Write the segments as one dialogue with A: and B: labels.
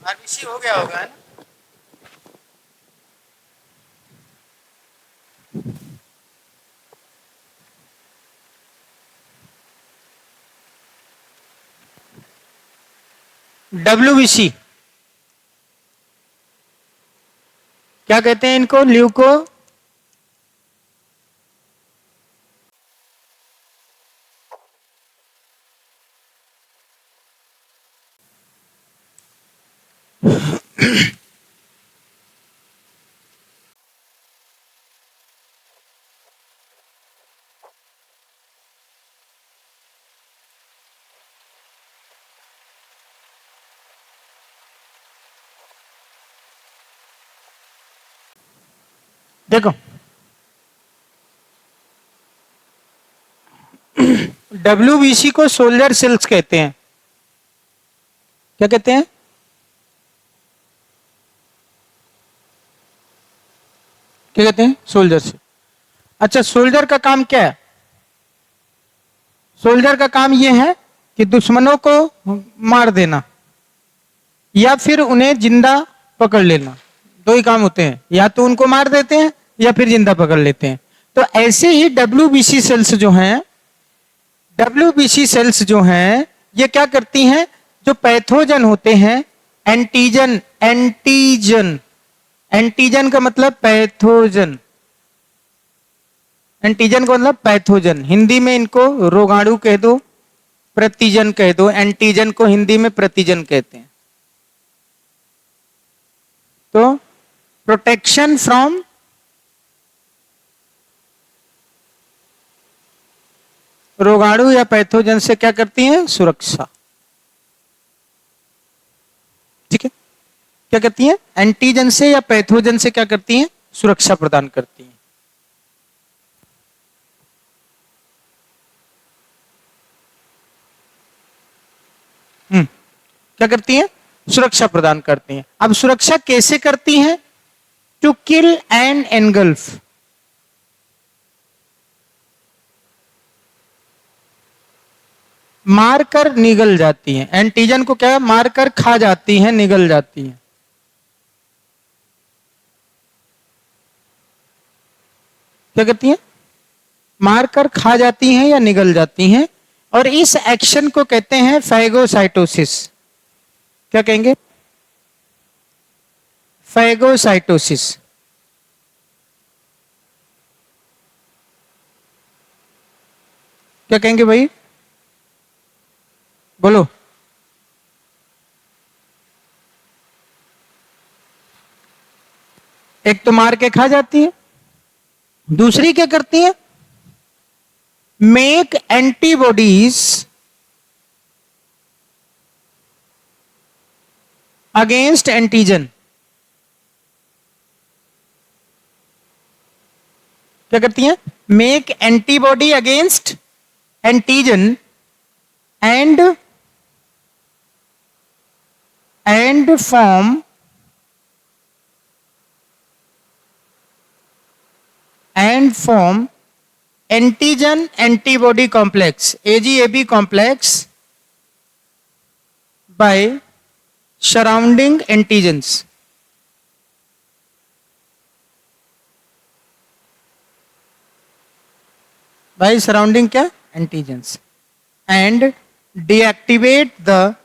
A: RBC हो गया होगा, है ना? डब्ल्यूबीसी क्या कहते हैं इनको? ल्यूको देखो, डब्ल्यूबीसी को सोल्जर सेल्स कहते हैं। क्या कहते हैं? क्या कहते हैं? सोल्जर से। अच्छा, सोल्जर का काम क्या है? सोल्जर का काम यह है कि दुश्मनों को मार देना या फिर उन्हें जिंदा पकड़ लेना। दो ही काम होते हैं, या तो उनको मार देते हैं या फिर जिंदा पकड़ लेते हैं। तो ऐसे ही डब्ल्यूबीसी सेल्स जो हैं, डब्ल्यूबीसी सेल्स जो हैं, ये क्या करती हैं? जो पैथोजन होते हैं, एंटीजन, एंटीजन, एंटीजन का मतलब पैथोजन, एंटीजन का मतलब पैथोजन। हिंदी में इनको रोगाणु कह दो, प्रतिजन कह दो। एंटीजन को हिंदी में प्रतिजन कहते हैं। तो प्रोटेक्शन फ्रॉम रोगाणु या पैथोजन से क्या करती हैं? सुरक्षा। ठीक है, क्या करती हैं? एंटीजन से या पैथोजन से क्या करती हैं? सुरक्षा प्रदान करती हैं। क्या करती हैं? सुरक्षा प्रदान करती हैं। अब सुरक्षा कैसे करती हैं? टू किल एंड एनगल्फ, मारकर निगल जाती हैं। एंटीजन को क्या? मारकर खा जाती हैं, निगल जाती हैं। क्या करती हैं? मारकर खा जाती हैं या निगल जाती हैं। और इस एक्शन को कहते हैं फैगोसाइटोसिस। क्या कहेंगे? फैगोसाइटोसिस। क्या कहेंगे भाई? बोलो। एक तो मार के खा जाती है, दूसरी क्या करती है? Make antibodies against antigen. क्या करती हैं? Make antibody against antigen and form antigen antibody complex, AGAB complex by surrounding antigens. By surrounding क्या? Antigens. And deactivate the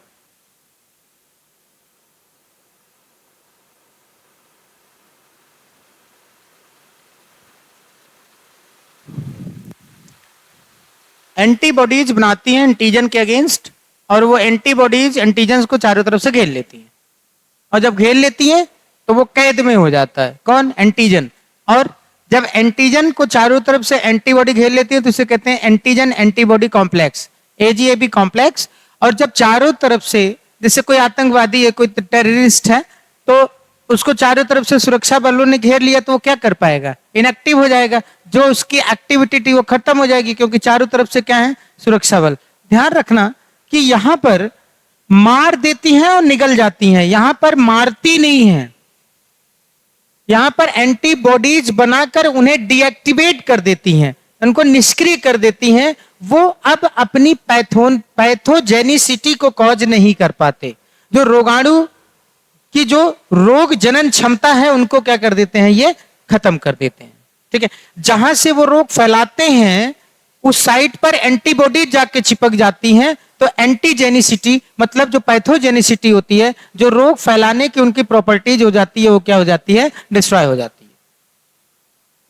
A: antibodies बनाती हैं एंटीजन के अगेंस्ट, और वो एंटीबॉडीज एंटीजन को चारों तरफ से घेर लेती हैं। और जब घेर लेती हैं तो वो कैद में हो जाता है। कौन? एंटीजन। और जब एंटीजन को चारों तरफ से एंटीबॉडी घेर लेती है तो इसे कहते हैं antigen antibody complex, AGAB complex. और जब चारों तरफ से, जैसे कोई आतंकवादी है, कोई टेररिस्ट है, तो उसको चारों तरफ से सुरक्षा बलों ने घेर लिया, तो वो क्या कर पाएगा? इनएक्टिव हो जाएगा। जो उसकी एक्टिविटी थी वो खत्म हो जाएगी, क्योंकि चारों तरफ से क्या है? सुरक्षा बल। ध्यान रखना कि यहां पर मार देती हैं और निगल जाती हैं, यहां पर मारती नहीं है। यहां पर एंटीबॉडीज बनाकर उन्हें डीएक्टिवेट कर देती हैं, उनको निष्क्रिय कर देती हैं। वो अब अपनी पैथोजेनिसिटी को कॉज नहीं कर पाते। जो रोगाणु कि जो रोग जनन क्षमता है उनको क्या कर देते हैं, ये खत्म कर देते हैं। ठीक है, जहां से वो रोग फैलाते हैं उस साइट पर एंटीबॉडी जाके चिपक जाती हैं, तो एंटीजेनिसिटी मतलब जो पैथोजेनिसिटी होती है, जो रोग फैलाने की उनकी प्रॉपर्टीज हो जाती है, वो क्या हो जाती है, डिस्ट्रॉय हो जाती है।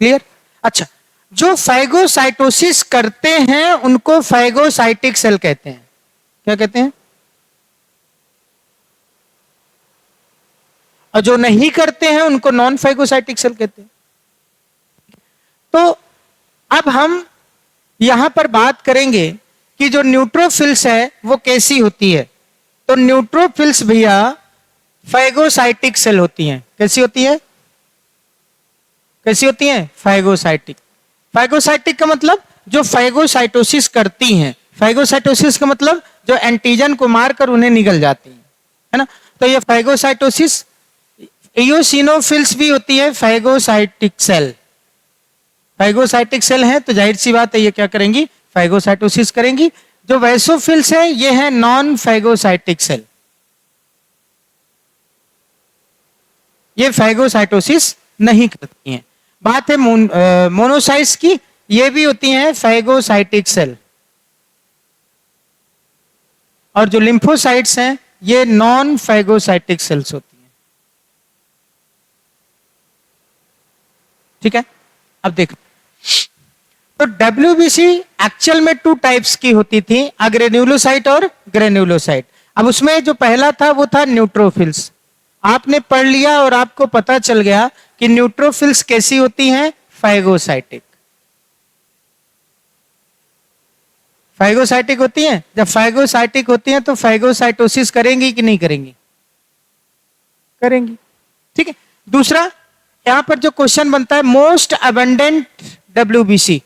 A: क्लियर? अच्छा, जो फैगोसाइटोसिस करते हैं उनको फैगोसाइटिक सेल कहते हैं। क्या कहते हैं? और जो नहीं करते हैं उनको नॉन फैगोसाइटिक सेल कहते हैं। तो अब हम यहां पर बात करेंगे कि जो न्यूट्रोफिल्स है वो कैसी होती है। तो न्यूट्रोफिल्स भैया फैगोसाइटिक सेल होती हैं। कैसी होती है? कैसी होती हैं? फैगोसाइटिक। फैगोसाइटिक का मतलब जो फैगोसाइटोसिस करती हैं। फैगोसाइटोसिस का मतलब जो एंटीजन को मारकर उन्हें निगल जाती है ना। तो ये फैगोसाइटोसिस। इयोसिनोफिल्स भी होती है फैगोसाइटिक सेल। फैगोसाइटिक सेल है तो जाहिर सी बात है ये क्या करेंगी, फैगोसाइटोसिस करेंगी। जो वैसोफिल्स है ये है नॉन फैगोसाइटिक सेल, ये फैगोसाइटोसिस नहीं करती हैं। बात है मोनोसाइट्स की, ये भी होती हैं फैगोसाइटिक सेल। और जो लिम्फोसाइट्स हैं ये नॉन फैगोसाइटिक सेल्स होती हैं। ठीक है, अब देखो तो WBC एक्चुअल में 2 टाइप्स की होती थी, अग्रेन्युलोसाइट और ग्रेन्युलोसाइट। अब उसमें जो पहला था वो था न्यूट्रोफिल्स। आपने पढ़ लिया और आपको पता चल गया कि न्यूट्रोफिल्स कैसी होती हैं, फैगोसाइटिक। फैगोसाइटिक होती हैं। जब फैगोसाइटिक होती हैं तो फैगोसाइटोसिस करेंगी कि नहीं करेंगी? करेंगी। ठीक है, दूसरा यहां पर जो क्वेश्चन बनता है, मोस्ट अबंडेंट WBC।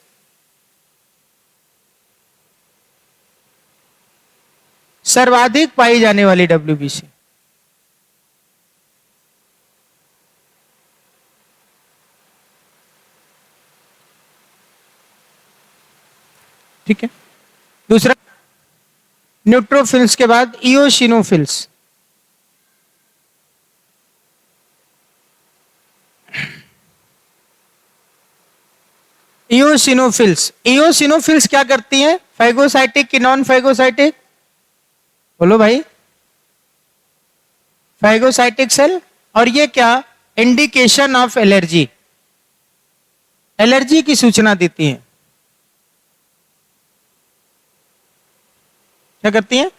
A: सर्वाधिक पाई जाने वाली WBC। ठीक है, दूसरा न्यूट्रोफिल्स के बाद इयोसिनोफिल्स। इयोसिनोफिल्स, इयोसिनोफिल्स क्या करती हैं, फैगोसाइटिक की नॉन फैगोसाइटिक? बोलो भाई। Phagocytic cell. और ये क्या, इंडिकेशन ऑफ एलर्जी, एलर्जी की सूचना देती हैं। क्या करती हैं?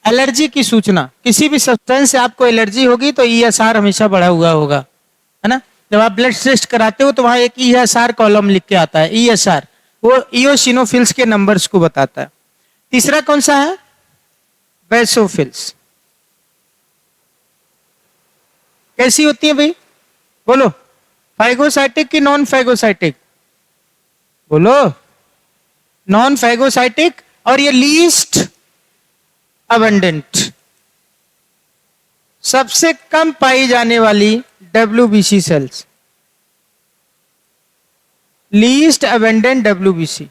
A: एलर्जी की सूचना। किसी भी सब्सटेंस से आपको एलर्जी होगी तो ESR हमेशा बढ़ा हुआ होगा, है ना। जब आप ब्लड टेस्ट कराते हो तो वहां एक ESR कॉलम लिख के आता है, ESR वो इयोसिनोफिल्स के नंबर्स को बताता है। तीसरा कौन सा है, बेसोफिल्स। कैसी होती है भाई, बोलो। फैगोसाइटिक की नॉन फैगोसाइटिक? बोलो। Non phagocytic. और ये लीस्ट अबंडेंट, सबसे कम पाई जाने वाली WBC cells, least abundant WBC।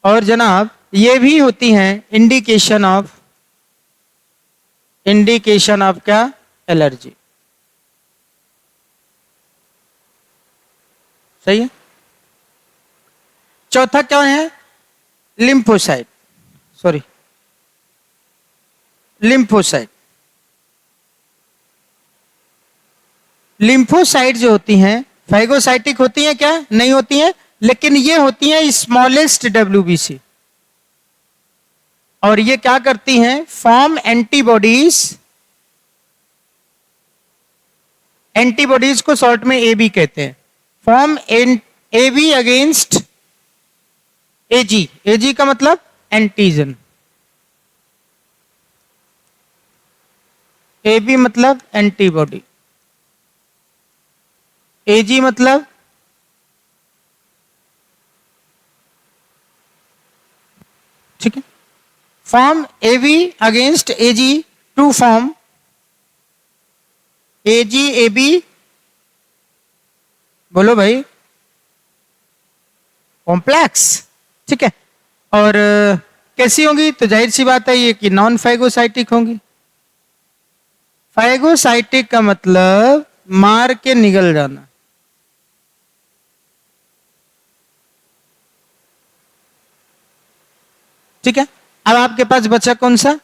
A: और जनाब ये भी होती हैं इंडिकेशन ऑफ क्या, एलर्जी। सही है। चौथा क्या है, लिम्फोसाइट, सॉरी लिम्फोसाइट। लिम्फोसाइट जो होती हैं फैगोसाइटिक होती हैं क्या, नहीं होती हैं, लेकिन ये होती हैं स्मॉलेस्ट WBC। और ये क्या करती हैं, फॉर्म एंटीबॉडीज। एंटीबॉडीज को शॉर्ट में AB कहते हैं। Form AB against AG। AG का मतलब एंटीजन, AB मतलब एंटीबॉडी, AG मतलब ठीक है। Form AB against AG to form AG-AB। बोलो भाई, कॉम्प्लेक्स। ठीक है, और कैसी होंगी, तो जाहिर सी बात है ये कि नॉन फैगोसाइटिक होंगी। फैगोसाइटिक का मतलब मार के निगल जाना। ठीक है, अब आपके पास बचा कौन सा?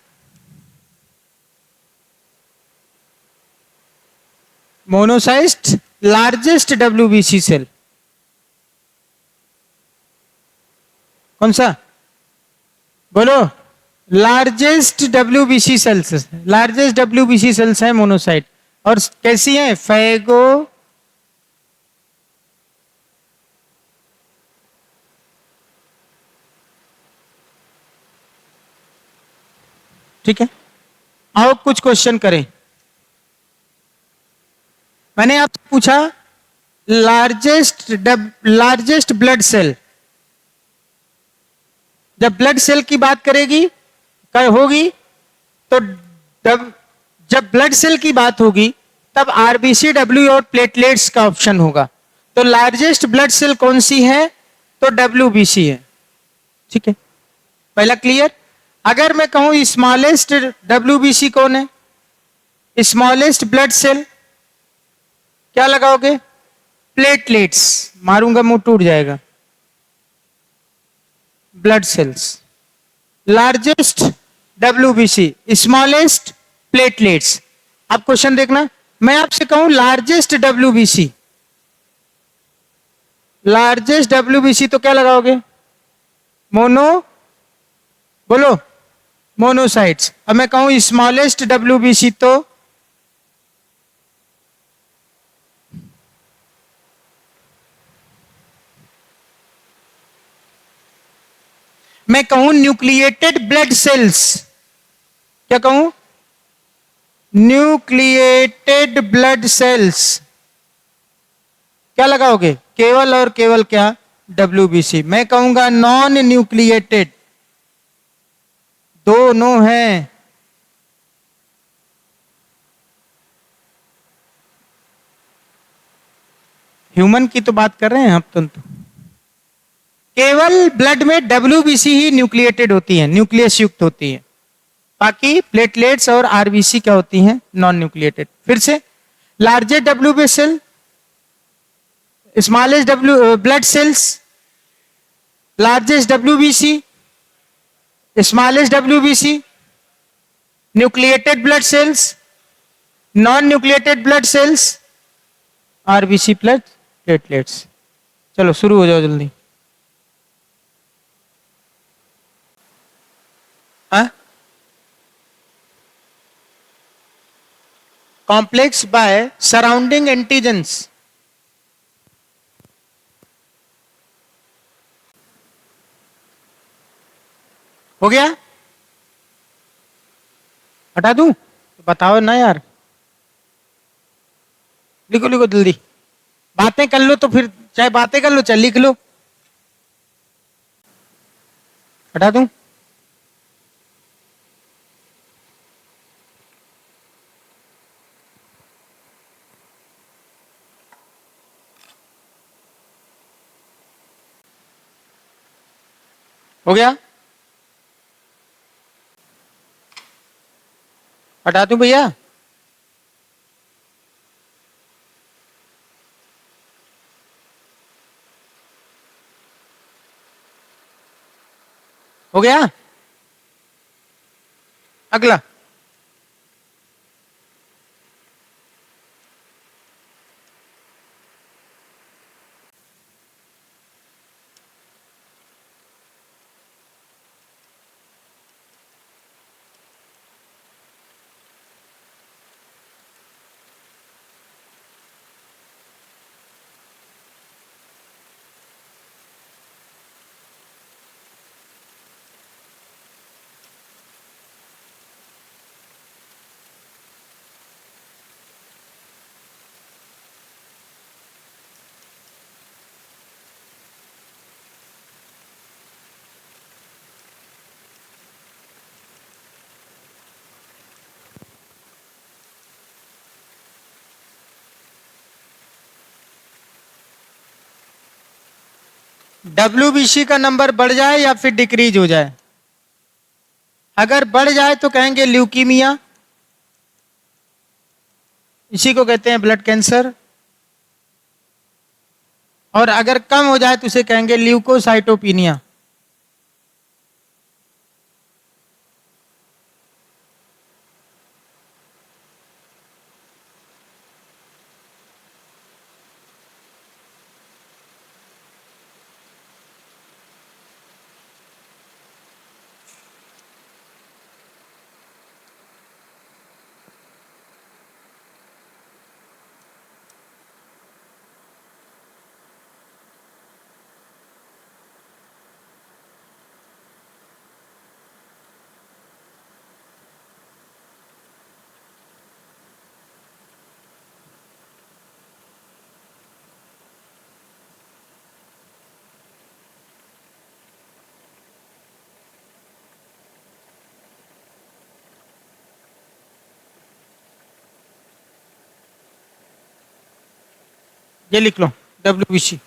A: Monocyte largest WBC cell. कौन सा? बोलो। Largest WBC cells, largest WBC cells है मोनोसाइट। और कैसी है? फैगो, ठीक है। आओ कुछ क्वेश्चन करें। मैंने आपसे पूछा लार्जेस्ट ब्लड सेल। जब ब्लड सेल की बात करेगी होगी तो जब ब्लड सेल की बात होगी तब आरबीसी, डब्ल्यू और प्लेटलेट्स का ऑप्शन होगा। तो लार्जेस्ट ब्लड सेल कौन सी है? तो डब्ल्यूबीसी है। ठीक है, पहला क्लियर। अगर मैं कहूं स्मॉलेस्ट डब्ल्यूबीसी कौन है? स्मॉलेस्ट ब्लड सेल क्या लगाओगे? प्लेटलेट्स। मारूंगा मुंह टूट जाएगा। Blood cells. Largest WBC, smallest platelets. आप क्वेश्चन देखना, मैं आपसे कहूं लार्जेस्ट डब्ल्यूबीसी, लार्जेस्ट डब्ल्यूबीसी तो क्या लगाओगे? मोनो, बोलो, मोनोसाइट्स। अब मैं कहूं स्मॉलेस्ट डब्ल्यूबीसी तो मैं कहूं न्यूक्लिएटेड ब्लड सेल्स। क्या कहूं? Nucleated blood sales. क्या लगाओगे? केवल और केवल क्या? डब्ल्यूबीसी। मैं कहूंगा नॉन न्यूक्लिएटेड। दोनों हैं। ह्यूमन की तो बात कर रहे हैं आप तो। केवल ब्लड में डब्ल्यूबीसी ही न्यूक्लिएटेड होती है, न्यूक्लियस युक्त होती है। बाकी प्लेटलेट्स और आरबीसी क्या होती हैं? Non nucleated. फिर से, largest WBC cell, smallest blood cells, largest WBC, smallest WBC, nucleated blood cells, non nucleated blood cells, RBC plus platelets. चलो शुरू हो जाओ जल्दी। Complex by surrounding antigens. हो गया? हटा दूं? तो बताओ ना यार। लिखो लिखो जल्दी। बातें कर लो तो फिर, चाहे बातें कर लो चाहे लिख लो। हटा दूं? हो गया? हटा दूं भैया? हो गया? अगला। डब्ल्यूबीसी का नंबर बढ़ जाए या फिर डिक्रीज हो जाए? अगर बढ़ जाए तो कहेंगे ल्यूकीमिया, इसी को कहते हैं ब्लड कैंसर। और अगर कम हो जाए तो इसे कहेंगे ल्यूकोसाइटोपिनिया। ये लिख लो, WBC।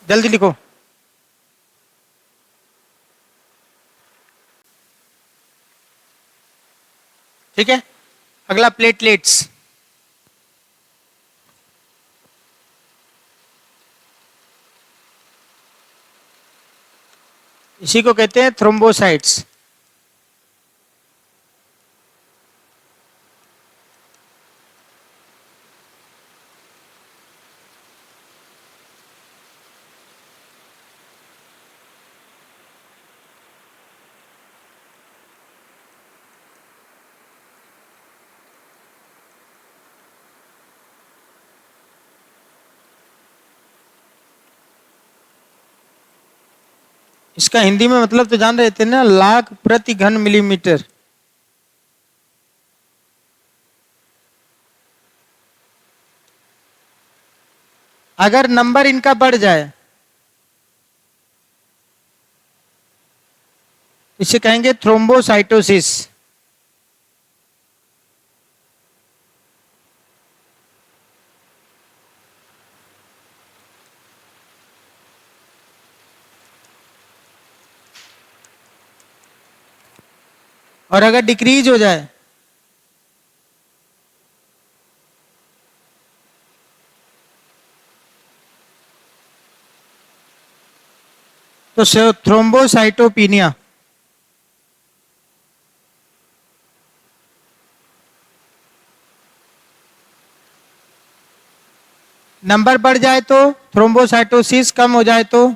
A: जल्दी लिखो। ठीक है, अगला प्लेटलेट्स। इसी को कहते हैं थ्रोम्बोसाइट्स। इसका हिंदी में मतलब तो जान रहे थे ना, लाख प्रति घन मिलीमीटर। अगर नंबर इनका बढ़ जाए इसे कहेंगे थ्रोम्बोसाइटोसिस। और अगर डिक्रीज हो जाए तो थ्रोम्बोसाइटोपिनिया। नंबर बढ़ जाए तो थ्रोम्बोसाइटोसिस, कम हो जाए तो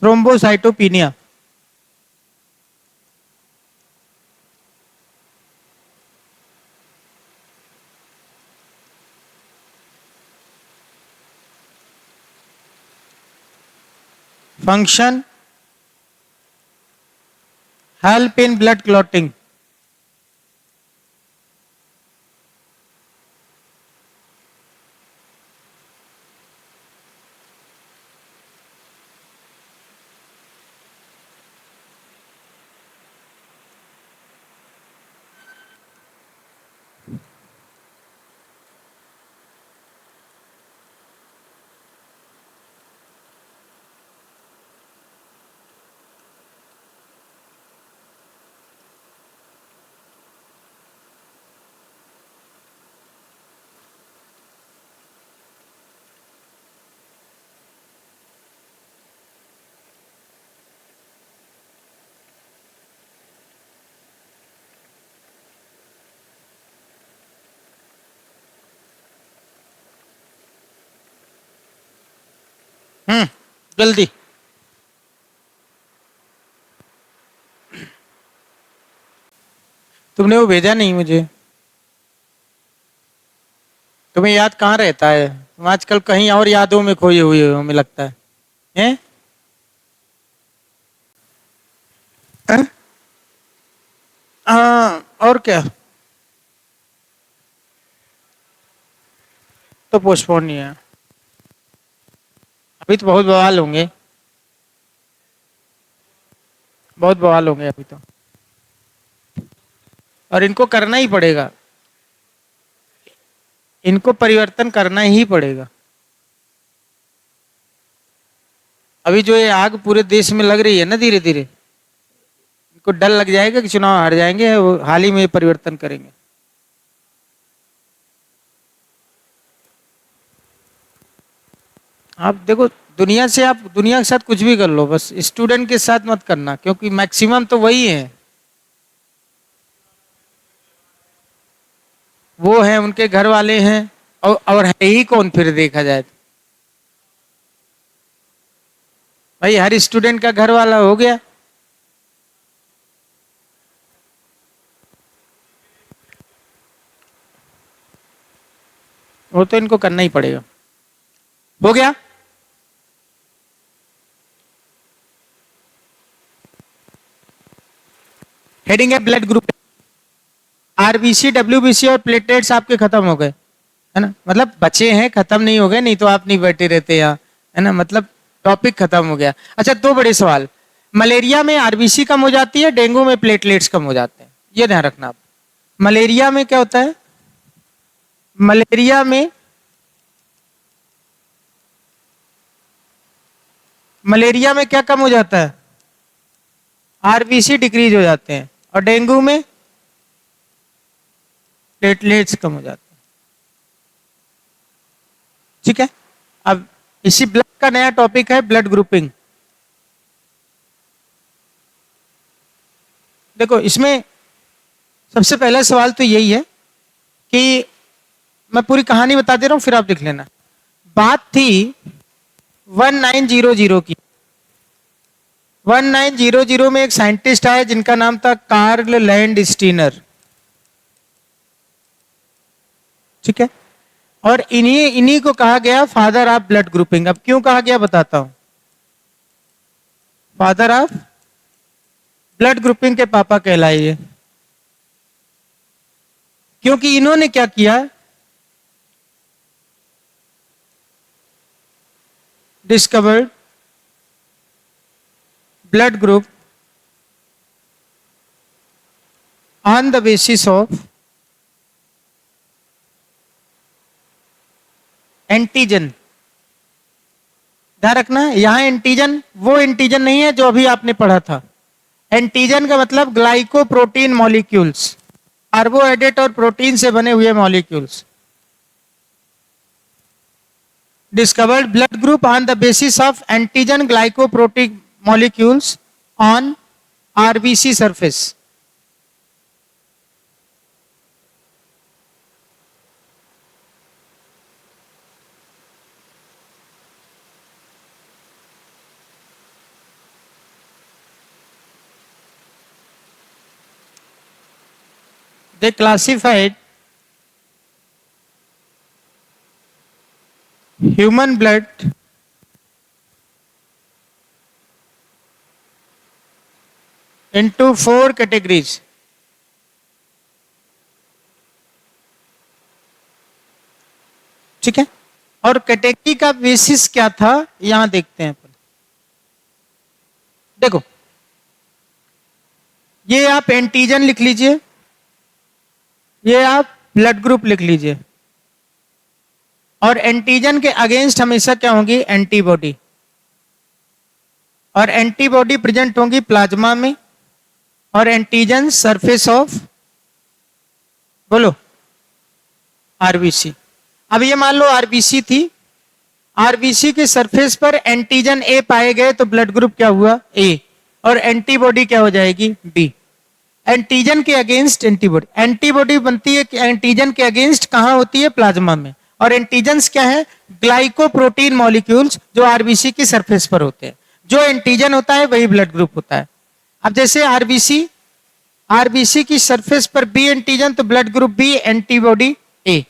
A: thrombocytopenia. Function, help in blood clotting. जल्दी। तुमने वो भेजा नहीं मुझे। तुम्हें याद कहाँ रहता है, तुम आजकल कहीं और यादों में खोए हुए हो हमें लगता है। हैं? हैं? हाँ, और क्या। तो पोस्टपोन नहीं है, अभी तो बहुत बवाल होंगे, बहुत बवाल होंगे अभी तो, और इनको करना ही पड़ेगा, इनको परिवर्तन करना ही पड़ेगा। अभी जो ये आग पूरे देश में लग रही है ना, धीरे धीरे इनको डर लग जाएगा कि चुनाव हार जाएंगे, वो हाल ही में परिवर्तन करेंगे। आप देखो, दुनिया से, आप दुनिया के साथ कुछ भी कर लो, बस स्टूडेंट के साथ मत करना, क्योंकि मैक्सिमम तो वही है, वो है, उनके घर वाले हैं, और है ही कौन फिर देखा जाए तो। भाई हर स्टूडेंट का घर वाला हो गया, वो तो इनको करना ही पड़ेगा। हो गया। हेडिंग है ब्लड ग्रुप, आरबीसी, डब्ल्यूबीसी और प्लेटलेट्स आपके खत्म हो गए, है ना, मतलब बचे हैं, खत्म नहीं हो गए, नहीं तो आप नहीं बैठे रहते यहाँ, है ना, मतलब टॉपिक खत्म हो गया। अच्छा, दो बड़े सवाल, मलेरिया में आरबीसी कम हो जाती है, डेंगू में प्लेटलेट्स कम हो जाते हैं, ये ध्यान रखना आप। मलेरिया में क्या होता है, मलेरिया में, मलेरिया में क्या कम हो जाता है, आरबीसी डिक्रीज हो जाते हैं, और डेंगू में प्लेटलेट्स कम हो जाते हैं। ठीक है, अब इसी ब्लड का नया टॉपिक है ब्लड ग्रुपिंग। देखो, इसमें सबसे पहला सवाल तो यही है कि मैं पूरी कहानी बता दे रहा हूं, फिर आप लिख लेना। बात थी 1900 की। 1900 में एक साइंटिस्ट आया जिनका नाम था कार्ल लैंड स्टीनर। ठीक है, और इन्हीं इन्हीं को कहा गया फादर ऑफ ब्लड ग्रुपिंग। अब क्यों कहा गया बताता हूं। फादर ऑफ ब्लड ग्रुपिंग के पापा कहलाए ये, क्योंकि इन्होंने क्या किया, discovered blood group on the basis of antigen. ध्यान रखना, यहां एंटीजन वो एंटीजन नहीं है जो अभी आपने पढ़ा था। एंटीजन का मतलब ग्लाइकोप्रोटीन मॉलिक्यूल्स, कार्बोहाइड्रेट और प्रोटीन से बने हुए molecules. Discovered blood group on the basis of antigen glycoprotein molecules on RBC surface. They classified human blood into 4 categories. ठीक है, और कैटेगरी का बेसिस क्या था यहां देखते हैं अपन। देखो, ये आप एंटीजन लिख लीजिए, ये आप ब्लड ग्रुप लिख लीजिए, और एंटीजन के अगेंस्ट हमेशा क्या होंगी, एंटीबॉडी, और एंटीबॉडी प्रेजेंट होंगी प्लाज्मा में, और एंटीजन सरफेस ऑफ, बोलो, आरबीसी। अब ये मान लो आरबीसी थी, आरबीसी के सरफेस पर एंटीजन ए पाए गए तो ब्लड ग्रुप क्या हुआ, ए, और एंटीबॉडी क्या हो जाएगी, बी। एंटीजन के अगेंस्ट एंटीबॉडी, एंटीबॉडी बनती है एंटीजन के अगेंस्ट, कहां होती है, प्लाज्मा में, और एंटीजन्स क्या है, ग्लाइकोप्रोटीन मॉलिक्यूल्स जो आरबीसी की सरफेस पर होते हैं। जो एंटीजन होता है वही ब्लड ग्रुप होता है। अब जैसे आरबीसी, आरबीसी की सरफेस पर बी एंटीजन तो ब्लड ग्रुप बी, एंटीबॉडी ए।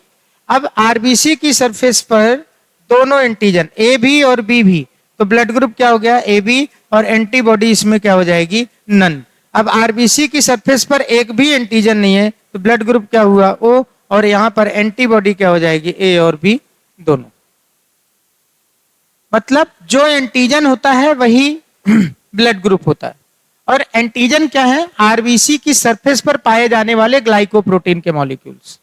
A: अब आरबीसी की सरफेस पर दोनों एंटीजन ए भी और बी भी, तो ब्लड ग्रुप क्या हो गया, ए बी, और एंटीबॉडी इसमें क्या हो जाएगी, नन। अब आरबीसी की सरफेस पर एक भी एंटीजन नहीं है तो ब्लड ग्रुप क्या हुआ, ओ, और यहां पर एंटीबॉडी क्या हो जाएगी, ए और बी दोनों। मतलब जो एंटीजन होता है वही ब्लड ग्रुप होता है। और एंटीजन क्या है? आरबीसी की सरफेस पर पाए जाने वाले ग्लाइकोप्रोटीन के मॉलिक्यूल्स,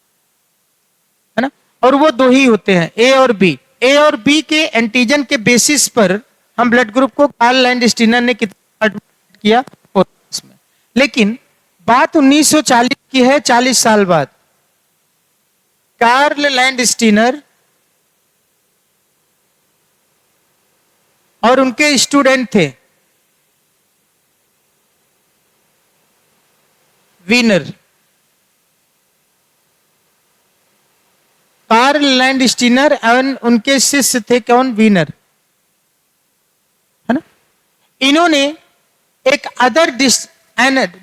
A: है ना। और वो दो ही होते हैं, ए और बी। ए और बी के एंटीजन के बेसिस पर हम ब्लड ग्रुप को कार्ल लैंडस्टीनर ने कितना किया इसमें। लेकिन बात 1940 की है, 40 साल बाद। कार्ल लैंडस्टीनर और उनके स्टूडेंट थे वीनर। कार्ल लैंडस्टीनर एवं उनके शिष्य थे कौन? वीनर, है ना। इन्होंने एक other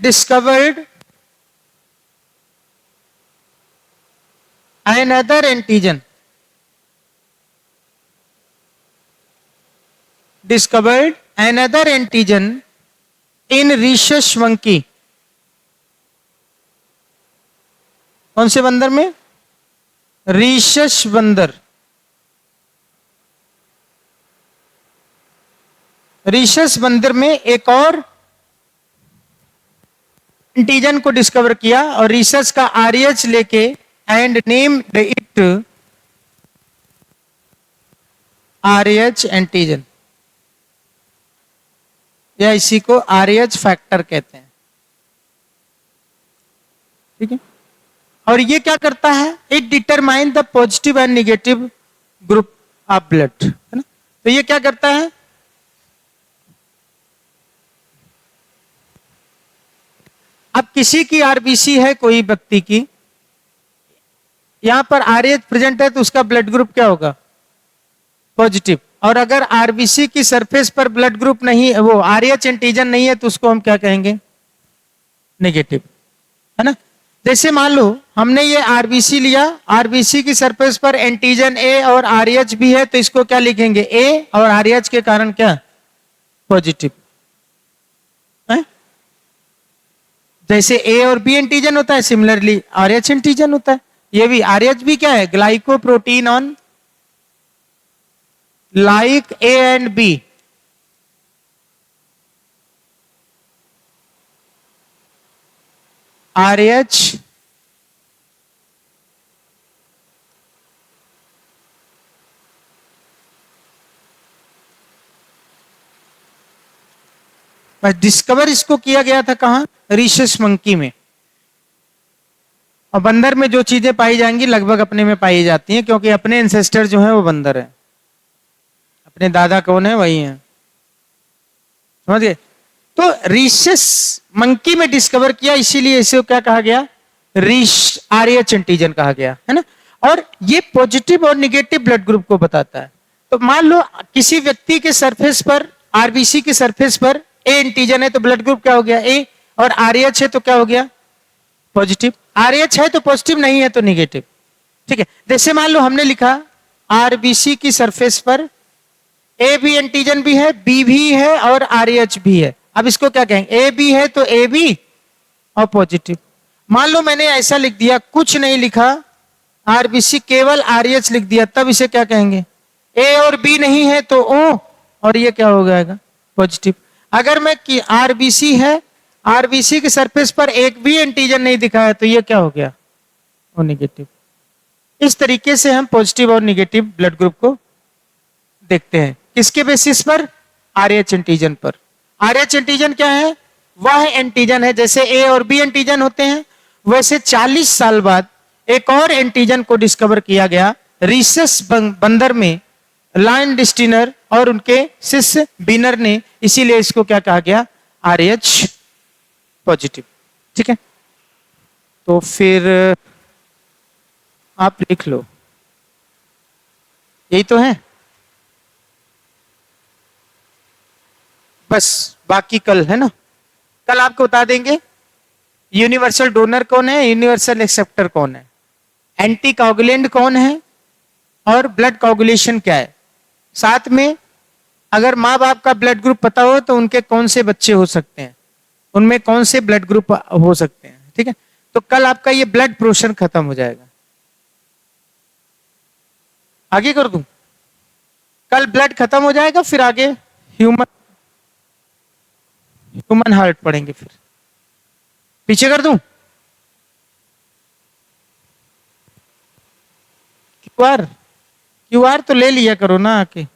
A: discovered another antigen, discovered another antigen in rhesus monkey। कौन से बंदर में? रीशस बंदर। रीशस बंदर में एक और एंटीजन को डिस्कवर किया और रीशस का आरएच लेके and named it RH antigen, या इसी को आरएच फैक्टर कहते हैं, ठीक है। और ये क्या करता है? It determine the positive and negative group of blood, है ना। तो ये क्या करता है? अब किसी की आरबीसी है, कोई व्यक्ति की, यहां पर आरएच प्रेजेंट है तो उसका ब्लड ग्रुप क्या होगा? पॉजिटिव। और अगर आरबीसी की सरफेस पर ब्लड ग्रुप नहीं है, वो आरएच एंटीजन नहीं है, तो उसको हम क्या कहेंगे? नेगेटिव, है ना। जैसे मान लो हमने ये आरबीसी लिया, आरबीसी की सरफेस पर एंटीजन ए और आरएच भी है, तो इसको क्या लिखेंगे? ए और आरएच के कारण क्या? पॉजिटिव। जैसे ए और बी एंटीजन होता है, सिमिलरली आरएच एंटीजन होता है। ये भी आरएच भी क्या है? Glycoprotein on like A and B. Rh बस डिस्कवर इसको किया गया था कहां? रीशस मंकी में। और बंदर में जो चीजें पाई जाएंगी लगभग अपने में पाई जाती हैं, क्योंकि अपने एंसेस्टर जो है वो बंदर है, अपने दादा कौन है? वही है, समझ गए। तो रीशस मंकी में डिस्कवर किया, इसीलिए इसे क्या कहा गया? रीश आरएच एंटीजन कहा गया, है ना। और ये पॉजिटिव और निगेटिव ब्लड ग्रुप को बताता है। तो मान लो किसी व्यक्ति के सरफेस पर, आरबीसी के सरफेस पर ए एंटीजन है, तो ब्लड ग्रुप क्या हो गया? ए। और आरएच है तो क्या हो गया? पॉजिटिव। आरएच है तो पॉजिटिव, नहीं है तो निगेटिव, ठीक है। जैसे मान लो हमने लिखा आरबीसी की सरफेस पर ए बी एंटीजन भी है, बी भी है और आरएच भी है। अब इसको क्या कहेंगे? ए बी है तो ए बी और पॉजिटिव। मान लो मैंने ऐसा लिख दिया, कुछ नहीं लिखा, आरबीसी केवल आरएच लिख दिया, तब इसे क्या कहेंगे? ए और बी नहीं है तो ओ, और ये क्या हो जाएगा? पॉजिटिव। अगर मैं कि आरबीसी है, आरबीसी के सरफेस पर एक भी एंटीजन नहीं दिखा है, तो ये क्या हो गया? वो नेगेटिव। इस तरीके से हम पॉजिटिव और नेगेटिव ब्लड ग्रुप को देखते हैं। किसके बेसिस पर? आरएच एंटीजन पर। आरएच एंटीजन क्या है? वह एंटीजन है, जैसे ए और बी एंटीजन होते हैं, वैसे 40 साल बाद एक और एंटीजन को डिस्कवर किया गया रीसस बंदर में, लैंडस्टीनर और उनके शिष्य बीनर ने, इसीलिए इसको क्या कहा गया? आरएच पॉजिटिव, ठीक है। तो फिर आप लिख लो, यही तो है, बस बाकी कल, है ना। कल आपको बता देंगे यूनिवर्सल डोनर कौन है, यूनिवर्सल एक्सेप्टर कौन है, एंटी कोगुलेंट कौन है, और ब्लड कोगुलेशन क्या है। साथ में अगर माँ बाप का ब्लड ग्रुप पता हो तो उनके कौन से बच्चे हो सकते हैं, उनमें कौन से ब्लड ग्रुप हो सकते हैं, ठीक है। तो कल आपका ये ब्लड पोर्शन खत्म हो जाएगा। आगे कर दूं? कल ब्लड खत्म हो जाएगा, फिर आगे ह्यूमन ह्यूमन हार्ट पढ़ेंगे, फिर पीछे कर दूं? क्यूआर, क्यूआर तो ले लिया करो ना आके।